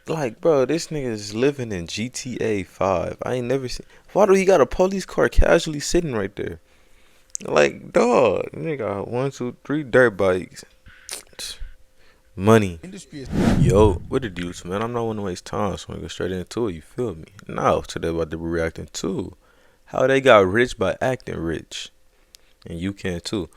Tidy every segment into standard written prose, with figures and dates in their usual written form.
Like, bro, this nigga is living in GTA 5. I ain't never seen. Why do he got a police car casually sitting right there? Like, dog, nigga got one, two, three dirt bikes. Money. Industry is Yo, what it do, man? I'm not want to waste time, so I'm gonna go straight into it. You feel me? Now, today about to be reacting to how they got rich by acting rich, and you can too.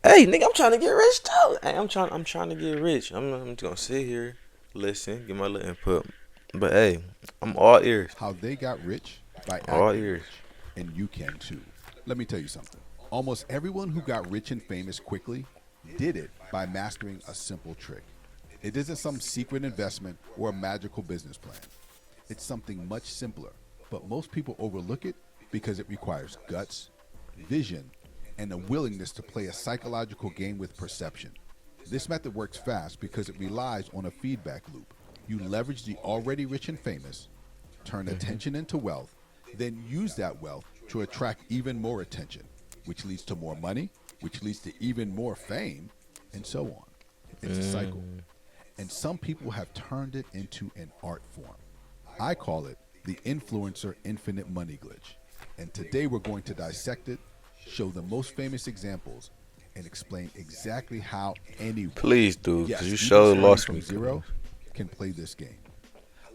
Hey, nigga, I'm trying to get rich too. Hey, I'm trying to get rich. I'm just gonna sit here, listen, get my little input. But hey, I'm all ears, how they got rich by all acting ears. rich, and you can too. Let me tell you something. Almost everyone who got rich and famous quickly did it by mastering a simple trick. It isn't some secret investment or a magical business plan. It's something much simpler, but most people overlook it because it requires guts, vision, and a willingness to play a psychological game with perception. This method works fast because it relies on a feedback loop. You leverage the already rich and famous, turn attention into wealth, then use that wealth to attract even more attention, which leads to more money, which leads to even more fame, and so on. It's a cycle. And some people have turned it into an art form. I call it the influencer infinite money glitch. And today we're going to dissect it, show the most famous examples, and explain exactly how anyone, Please do, cause yes, you even showed starting lost from me. zero, can play this game.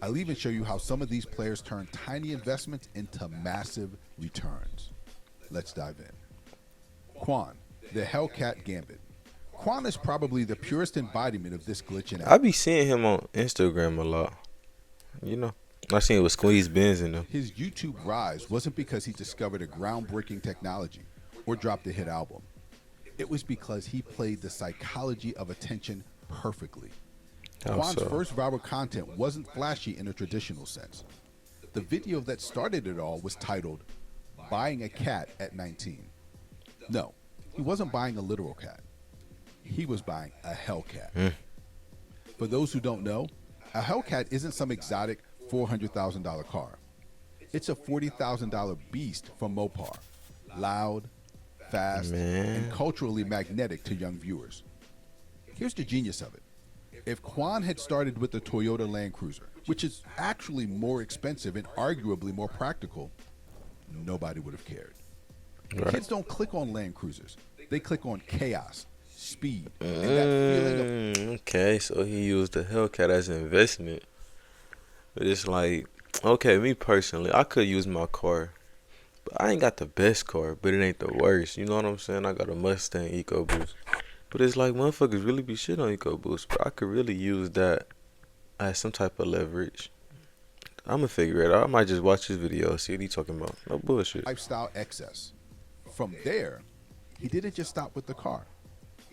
I'll even show you how some of these players turn tiny investments into massive returns. Let's dive in. Quan, the Hellcat Gambit. Quan is probably the purest embodiment of this glitch in I act. be seeing him on Instagram a lot. You know, I seen it with Squeeze Benz in them. His YouTube rise wasn't because he discovered a groundbreaking technology or dropped a hit album. It was because he played the psychology of attention perfectly. How Quan's so? first viral content wasn't flashy in a traditional sense. The video that started it all was titled Buying a Cat at 19. No, he wasn't buying a literal cat. He was buying a Hellcat. For those who don't know, a Hellcat isn't some exotic $400,000 car. It's a $40,000 beast from Mopar. Loud, fast, and Man, culturally magnetic to young viewers. Here's the genius of it. If Quan had started with the Toyota Land Cruiser, which is actually more expensive and arguably more practical, nobody would have cared. right. Kids don't click on Land Cruisers. They click on chaos, speed, and that feeling of Okay, so he used the Hellcat as an investment. But it's like, okay, me personally, I could use my car, but I ain't got the best car, but it ain't the worst. You know what I'm saying? I got a Mustang EcoBoost. But it's like motherfuckers really be shit on EcoBoost, but I could really use that as some type of leverage. I'ma figure it out. I might just watch this video, see what he talking about. No bullshit. lifestyle excess. From there, he didn't just stop with the car.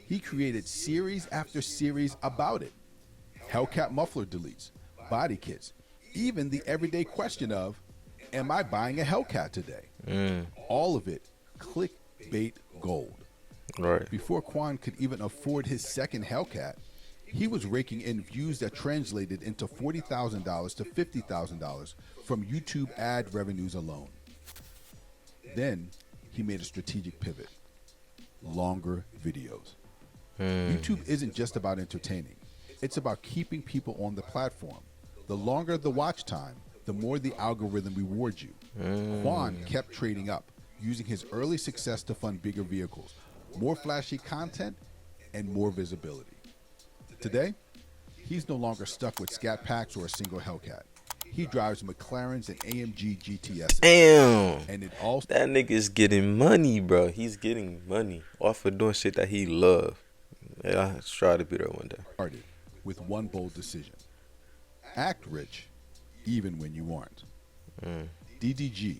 He created series after series about it. Hellcat muffler deletes, body kits, even the everyday question of, am I buying a Hellcat today? All of it clickbait gold. Right. Before Quan could even afford his second Hellcat, he was raking in views that translated into $40,000 to $50,000 from YouTube ad revenues alone. Then he made a strategic pivot: longer videos. YouTube isn't just about entertaining, it's about keeping people on the platform. The longer the watch time, the more the algorithm rewards you. Quan kept trading up, using his early success to fund bigger vehicles, more flashy content, and more visibility. Today, he's no longer stuck with scat packs or a single Hellcat. He drives McLarens and AMG GTS, Damn. and it all That nigga's getting money, bro. He's getting money off of doing shit that he love. Yeah, I try to be there one day. started with one bold decision: act rich, even when you aren't. DDG,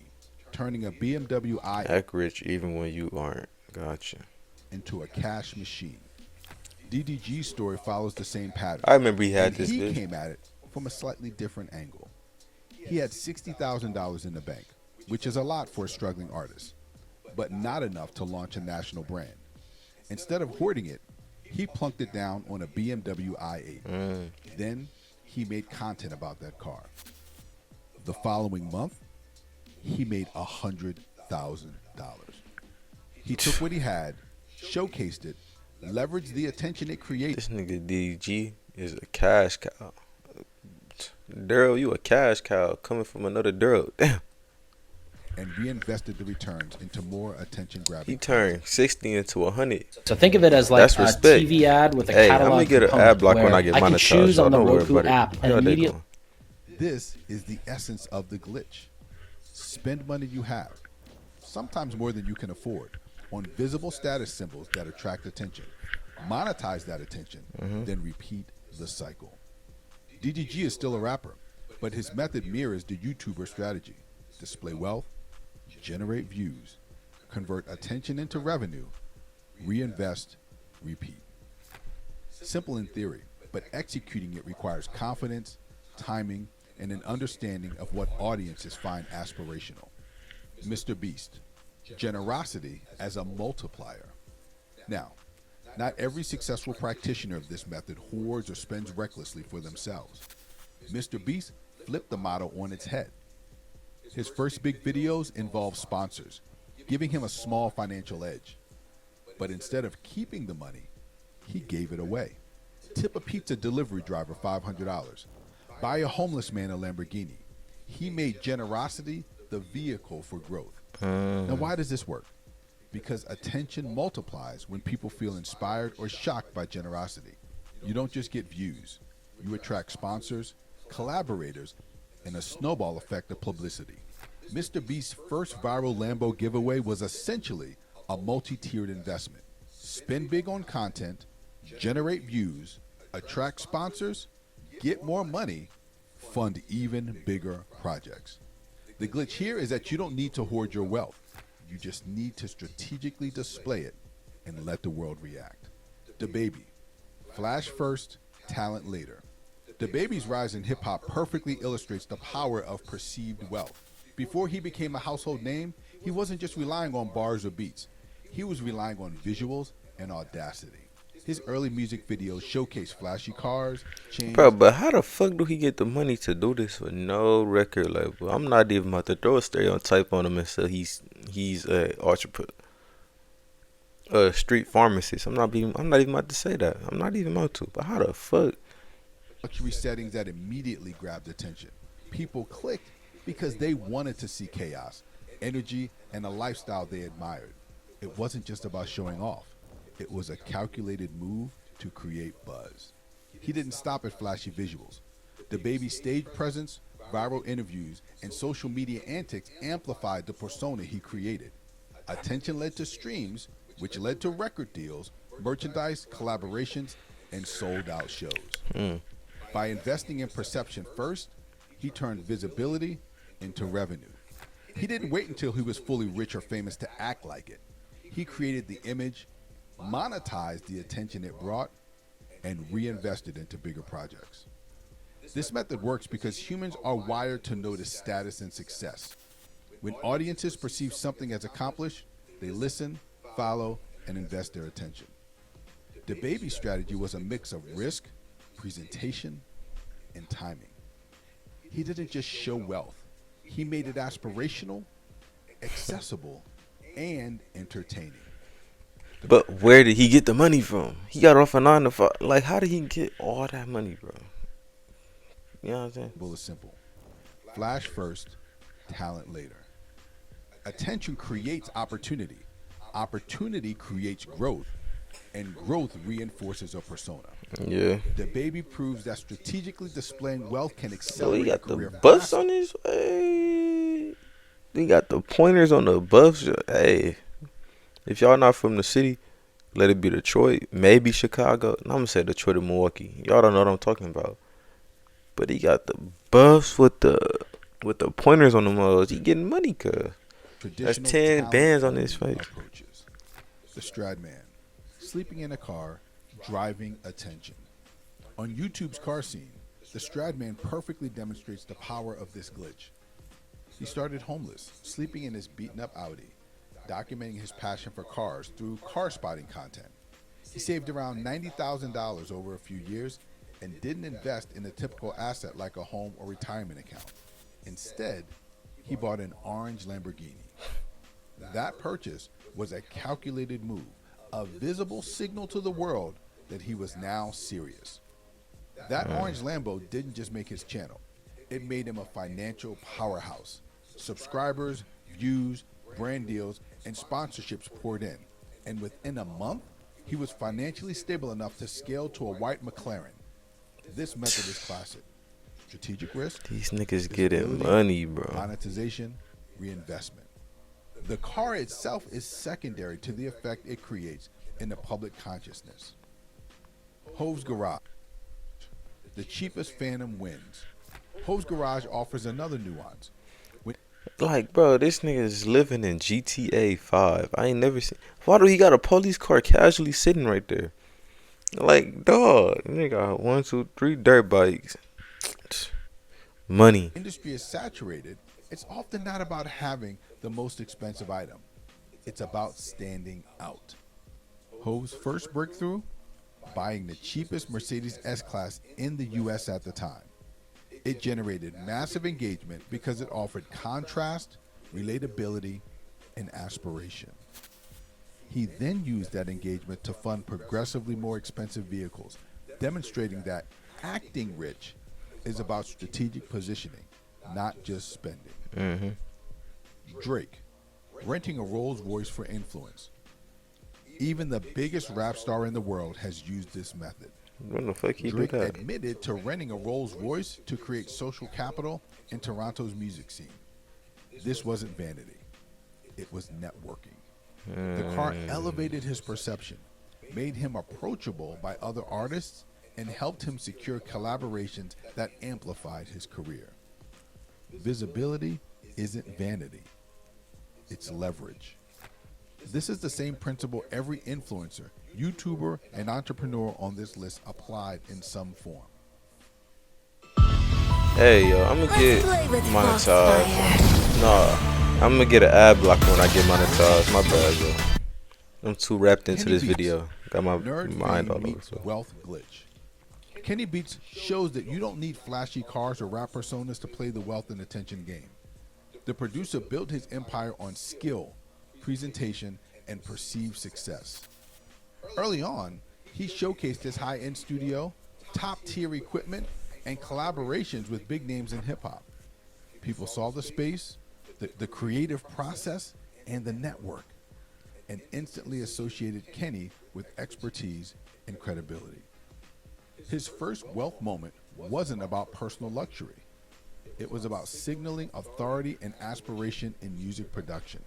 turning a BMW i Act rich even when you aren't. Gotcha. into a cash machine. DDG's story follows the same pattern, I remember he had and this he bitch. came at it from a slightly different angle. He had $60,000 in the bank, which is a lot for a struggling artist, but not enough to launch a national brand. Instead of hoarding it, he plunked it down on a BMW i8. Then he made content about that car. The following month, he made $100,000. He took what he had, showcased it, leveraged the attention it created. This nigga DG is a cash cow. Daryl, you a cash cow coming from another Daryl. Damn. and reinvested the returns into more He attention-grabbing turned content. 60 into 100. So think of it as like That's a respect. TV ad with a Hey, I'm gonna catalog get an ad component block when I where get I can monetized, choose y'all. on the Don't worry Roku about it. app How and y'all day immediately. going? This is the essence of the glitch. Spend money you have, sometimes more than you can afford, on visible status symbols that attract attention. Monetize that attention, then repeat the cycle. DDG is still a rapper, but his method mirrors the YouTuber strategy. Display wealth, generate views, convert attention into revenue, reinvest, repeat. Simple in theory, but executing it requires confidence, timing, and an understanding of what audiences find aspirational. Mr. Beast, generosity as a multiplier. Now, not every successful practitioner of this method hoards or spends recklessly for themselves. Mr. Beast flipped the model on its head. His first big videos involved sponsors, giving him a small financial edge. But instead of keeping the money, he gave it away. Tip a pizza delivery driver $500. Buy a homeless man a Lamborghini. He made generosity the vehicle for growth. Now, why does this work? Because attention multiplies when people feel inspired or shocked by generosity. You don't just get views. You attract sponsors, collaborators, and a snowball effect of publicity. Mr. Beast's first viral Lambo giveaway was essentially a multi-tiered investment. Spend big on content, generate views, attract sponsors, get more money, fund even bigger projects. The glitch here is that you don't need to hoard your wealth. You just need to strategically display it and let the world react. DaBaby, flash first, talent later. DaBaby's rise in hip-hop perfectly illustrates the power of perceived wealth. Before he became a household name, he wasn't just relying on bars or beats. He was relying on visuals and audacity. His early music videos showcase flashy cars, chains. Bro, but how the fuck do he get the money to do this with no record label? I'm not even about to throw a stereotype on him and say he's a street pharmacist. I'm not even about to say that. I'm not even about to. But how the fuck? Luxury settings that immediately grabbed attention. People clicked because they wanted to see chaos, energy, and a lifestyle they admired. It wasn't just about showing off. It was a calculated move to create buzz. He didn't stop at flashy visuals. DaBaby's stage presence, viral interviews, and social media antics amplified the persona he created. Attention led to streams, which led to record deals, merchandise, collaborations, and sold-out shows. By investing in perception first, he turned visibility into revenue. He didn't wait until he was fully rich or famous to act like it. He created the image, monetized the attention it brought, and reinvested into bigger projects. This method works because humans are wired to notice status and success. When audiences perceive something as accomplished, they listen, follow, and invest their attention. DaBaby's strategy was a mix of risk, presentation, and timing. He didn't just show wealth. He made it aspirational, accessible, and entertaining. But where did he get the money from? He got off a 9 to 5. Like, how did he get all that money, bro? You know what I'm saying? Well, it's simple. Flash first, talent later. Attention creates opportunity. Opportunity creates growth, and growth reinforces a persona. Yeah. DaBaby proves that strategically displaying wealth can So he accelerate got a the career buffs faster. on his way. He got the pointers on the buffs. Hey, if y'all not from the city, let it be Detroit, maybe Chicago. No, I'm gonna say Detroit or Milwaukee. Y'all don't know what I'm talking about. But he got the buffs with the pointers on the mugs. He getting money, cuz. That's Traditional 10 bands on talent his face. approaches. The Stradman, sleeping in a car, driving attention. On YouTube's car scene, the Stradman perfectly demonstrates the power of this glitch. He started homeless, sleeping in his beaten-up Audi, documenting his passion for cars through car spotting content. He saved around $90,000 over a few years and didn't invest in a typical asset like a home or retirement account. Instead, he bought an orange Lamborghini. That purchase was a calculated move, a visible signal to the world that he was now serious. That orange Lambo didn't just make his channel. It made him a financial powerhouse. Subscribers, views, brand deals, and sponsorships poured in. And within a month, he was financially stable enough to scale to a white McLaren. This method is classic. Strategic risk, These niggas getting visibility, money, bro. monetization, reinvestment. The car itself is secondary to the effect it creates in the public consciousness. Hove's Garage. The cheapest Phantom wins. Hove's Garage offers another nuance. Like, bro, this nigga is living in GTA 5. I ain't never seen. Why do he got a police car casually sitting right there? Like, dog, nigga got 1, 2, 3 dirt bikes. Money. Industry is saturated, it's often not about having the most expensive item. It's about standing out. Hove's first breakthrough? Buying the cheapest Mercedes S-Class in the US at the time. It generated massive engagement because it offered contrast, relatability, and aspiration. He then used that engagement to fund progressively more expensive vehicles, demonstrating that acting rich is about strategic positioning, not just spending. Drake, renting a Rolls Royce for influence. Even the biggest rap star in the world has used this method. When the fuck he do Drake that? admitted to renting a Rolls Royce to create social capital in Toronto's music scene. This wasn't vanity. It was networking. The car elevated his perception, made him approachable by other artists, and helped him secure collaborations that amplified his career. Visibility isn't vanity. It's leverage. This is the same principle every influencer, YouTuber, and entrepreneur on this list applied in some form. Hey, yo, I'm gonna get Let's play with monetized. Foxfire. Nah, I'm gonna get an ad blocker when I get monetized. My bad, yo. I'm too wrapped into Kenny this Beats. video. Got my Nerd mind fame all over. meets So. wealth glitch. Kenny Beats shows that you don't need flashy cars or rap personas to play the wealth and attention game. The producer built his empire on skill, presentation, and perceived success. Early on, he showcased his high-end studio, top-tier equipment, and collaborations with big names in hip-hop. People saw the space, the creative process, and the network, and instantly associated Kenny with expertise and credibility. His first wealth moment wasn't about personal luxury. It was about signaling authority and aspiration in music production.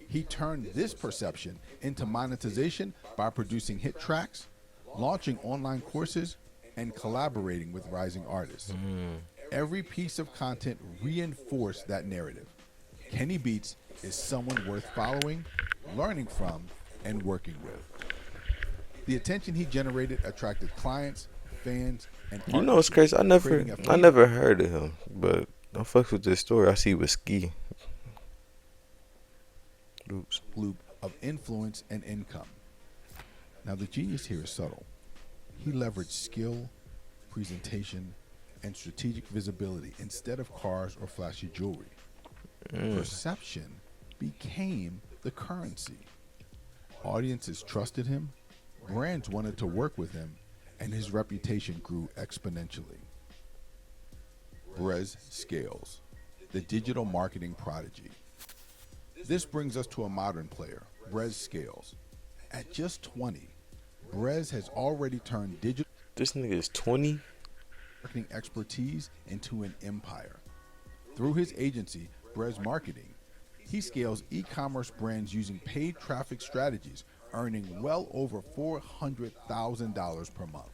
He turned this perception into monetization by producing hit tracks, launching online courses, and collaborating with rising artists. Every piece of content reinforced that narrative. Kenny Beats is someone worth following, learning from, and working with. The attention he generated attracted clients, fans, and You know what's crazy? I partnerships, never heard of him, but I fucks with this story. I see with Ski. Oops. loop of influence and income. Now, the genius here is subtle. He leveraged skill, presentation, and strategic visibility instead of cars or flashy jewelry. Perception became the currency. Audiences trusted him, brands wanted to work with him, and his reputation grew exponentially. Brez Scales, the digital marketing prodigy. This brings us to a modern player, Brez Scales. At just 20, Brez has already turned digital This nigga is 20. marketing expertise into an empire. Through his agency, Brez Marketing, he scales e-commerce brands using paid traffic strategies, earning well over $400,000 per month.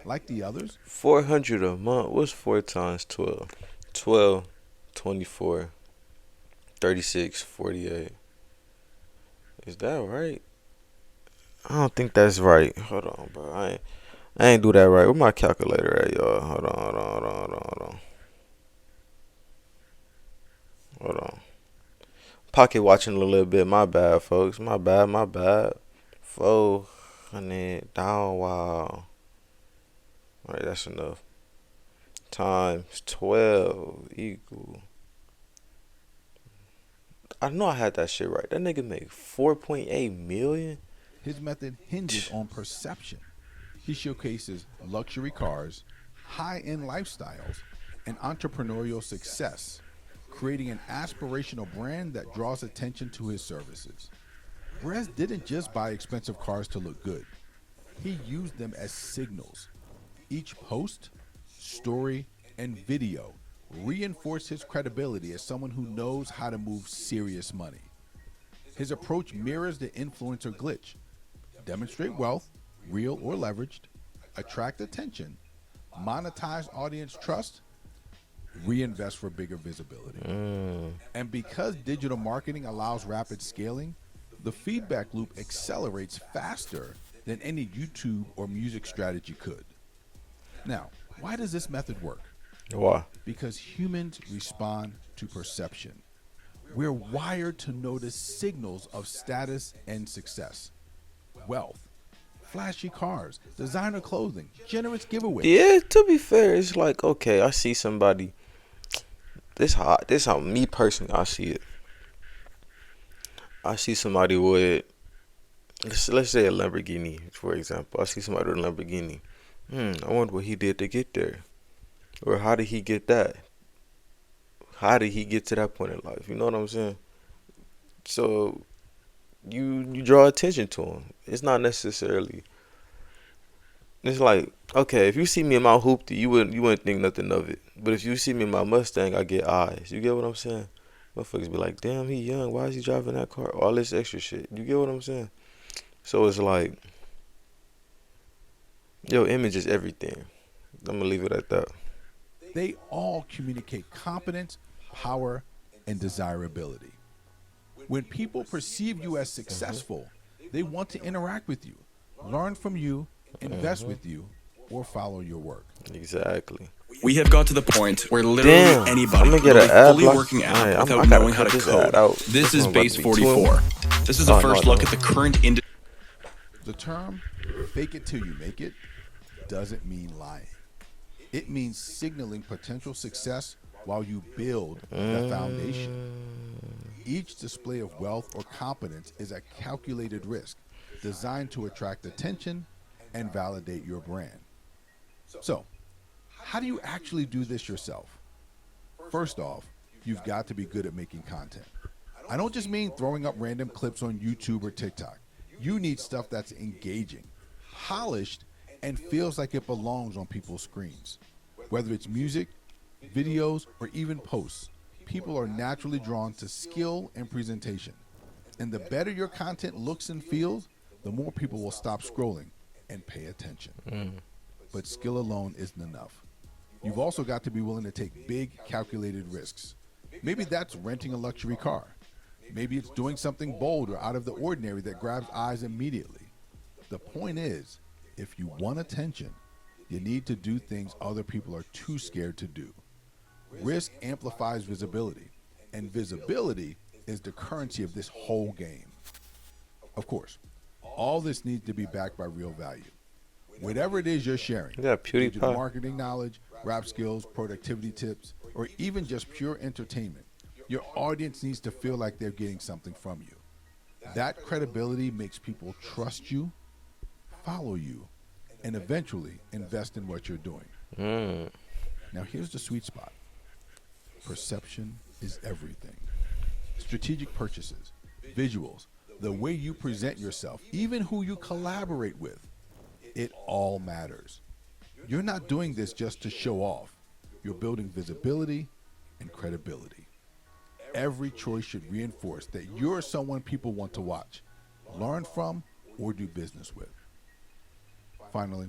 Like the others, 400 a month. What's 4 times 12? 12, 24, 36, 48. Is that right? I don't think that's right. Hold on, bro. I ain't do that right. Where my calculator at, y'all? Hold on. Pocket watching a little bit. My bad, folks. My bad. 400 down. Wow. Alright, that's enough. Times 12 equal. I know I had that shit right. That nigga make 4.8 million. his method hinges on perception. He showcases luxury cars, high-end lifestyles, and entrepreneurial success, creating an aspirational brand that draws attention to his services. Brez didn't just buy expensive cars to look good. He used them as signals. Each post, story, and video reinforced his credibility as someone who knows how to move serious money. His approach mirrors the influencer glitch. Demonstrate wealth, real or leveraged, attract attention, monetize audience trust, reinvest for bigger visibility. And because digital marketing allows rapid scaling, the feedback loop accelerates faster than any YouTube or music strategy could. Now, why does this method work? Why? Because humans respond to perception. We're wired to notice signals of status and success. Wealth, flashy cars, designer clothing, generous giveaways. Yeah, to be fair, it's like, okay, I see somebody. This how me personally I see it. I see somebody with, let's say a Lamborghini, for example. I see somebody with a Lamborghini. I wonder what he did to get there. Or how did he get that? How did he get to that point in life? You know what I'm saying? So you draw attention to him. It's not necessarily. It's like, okay, if you see me in my hoopty, you wouldn't think nothing of it. But if you see me in my Mustang, I get eyes. You get what I'm saying? Motherfuckers be like, damn, he young. Why is he driving that car? All this extra shit. You get what I'm saying? So it's like, yo, image is everything. I'm gonna leave it at that. They all communicate competence, power, and desirability. When people perceive you as successful, they want to interact with you, learn from you, invest with you, or follow your work. Exactly. We have got to the point where literally Damn, anybody I'm gonna can get build an a ad fully block. working app Alright, I without gotta knowing how cut to this ad code. out. This This is one's about Base to be 44. This is a Oh, no, first no. look at the current industry. The term fake it till you make it doesn't mean lying. It means signaling potential success while you build the foundation. Each display of wealth or competence is a calculated risk designed to attract attention and validate your brand. So, how do you actually do this yourself? First off, you've got to be good at making content. I don't just mean throwing up random clips on YouTube or TikTok. You need stuff that's engaging, polished, and feels like it belongs on people's screens. Whether it's music, videos, or even posts, people are naturally drawn to skill and presentation. And the better your content looks and feels, the more people will stop scrolling and pay attention. But skill alone isn't enough. You've also got to be willing to take big, calculated risks. Maybe that's renting a luxury car. Maybe it's doing something bold or out of the ordinary that grabs eyes immediately. The point is, if you want attention, you need to do things other people are too scared to do. Risk amplifies visibility, and visibility is the currency of this whole game. Of course, all this needs to be backed by real value. Whatever it is you're sharing, Yeah, digital PewDiePie. marketing knowledge, rap skills, productivity tips, or even just pure entertainment, your audience needs to feel like they're getting something from you. That credibility makes people trust you, follow you, and eventually invest in what you're doing. Now here's the sweet spot. Perception is everything. Strategic purchases, visuals, the way you present yourself, even who you collaborate with, it all matters. You're not doing this just to show off. You're building visibility and credibility. Every choice should reinforce that you're someone people want to watch, learn from, or do business with. Finally,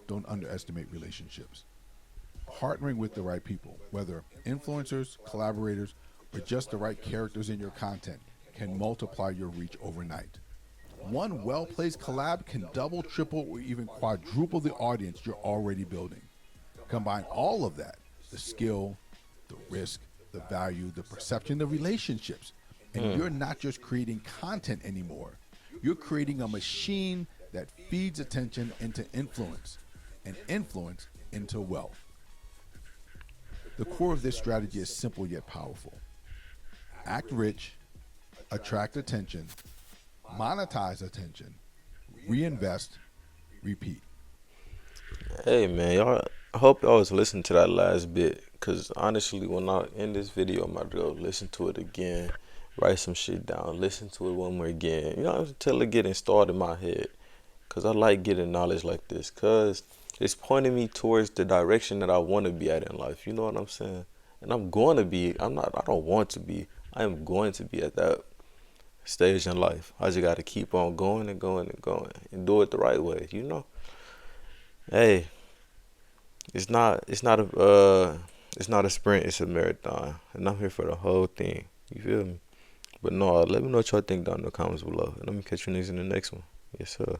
don't underestimate relationships. Partnering with the right people, whether influencers, collaborators, or just the right characters in your content, can multiply your reach overnight. One well-placed collab can double, triple, or even quadruple the audience you're already building. Combine all of that, the skill, the risk, the value, the perception, the relationships, and you're not just creating content anymore. You're creating a machine that feeds attention into influence, and influence into wealth. The core of this strategy is simple yet powerful. Act rich, attract attention, monetize attention, reinvest, repeat. Hey man, y'all. I hope y'all was listening to that last bit, Cause honestly, when I end this video, I'm about to go listen to it again, write some shit down, listen to it one more again. You know, until it get installed in my head. Cause I like getting knowledge like this. Cause it's pointing me towards the direction that I want to be at in life. You know what I'm saying? And I'm going to be. I'm not. I don't want to be. I am going to be at that stage in life. I just got to keep on going and going and going and do it the right way. You know. Hey, it's not. It's not a sprint. It's a marathon, and I'm here for the whole thing. You feel me? But no, let me know what y'all think down in the comments below, and let me catch you niggas in the next one. Yes, sir.